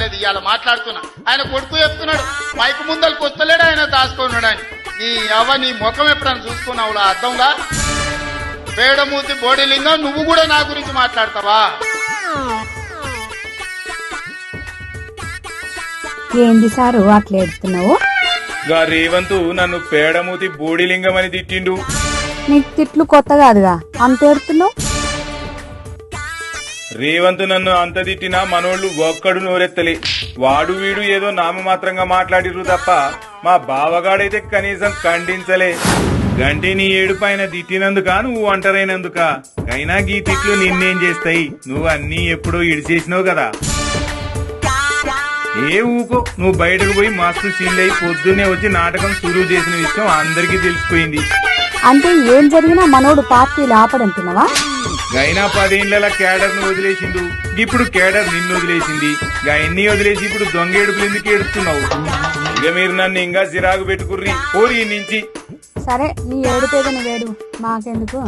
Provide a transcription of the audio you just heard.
లేదు ఇవాళ మాట్లాడుతున్నా. ఆయన కొడుకు చెప్తున్నాడు మైకు ముందరికి వస్తలేడు, ఆయన దాచుకున్నాడు అని. నీ అవ్వ నీ ముఖం ఎప్పుడైనా చూసుకున్నావు అర్థంగా? పేడమూతి బోడిలింగం, నువ్వు కూడా నా గురించి మాట్లాడతావా? ఏంది సారు అట్లా ఎడుతున్నావు? రేవంతు నన్ను పేడమూతి బోడిలింగం అని తిట్టిండు. నీకు తిట్లు కొత్త కాదుగా, అంత ఎడుతున్నావు. రేవంత్ నన్ను అంత తిట్టినా మనోళ్ళు ఒక్కడు నోరెత్తలే. వాడు వీడు ఏదో నామమాత్రంగా మాట్లాడిరు తప్ప మా బావగాడైతే కనీసం ఖండించలే. గంటి నీ ఏడు పైన తిట్టినందుక నువ్వు ఒంటరైనందుక? అయినా గీ తిట్లు నిన్నేం చేస్తాయి, నువ్వు అన్నీ ఎప్పుడో ఇడిచేసినావు కదా. ఏ ఊకో, నువ్వు బయటకు పోయి మస్తు సీన్లు అయి పొద్దున్నే వచ్చి నాటకం సురువు చేసిన విషయం అందరికీ తెలిసిపోయింది. అంటే ఏం జరిగినా మనోడు పార్టీలు ఆపడంటున్నావా? గైనా 10 ఏళ్ల కేడర్ ను వదిలేసిండు, ఇప్పుడు కేడర్ నిన్ను వదిలేసింది. గయన్ని వదిలేసి ఇప్పుడు దొంగ ఏడుపులు ఎందుకు ఏడుస్తున్నావు? ఇక మీరు నన్ను ఇంకా సిరాకు పెట్టుకుర్రి పోరి నుంచి. సరే నీ ఏడుపేద నువ్వేడు, మాకెందుకు.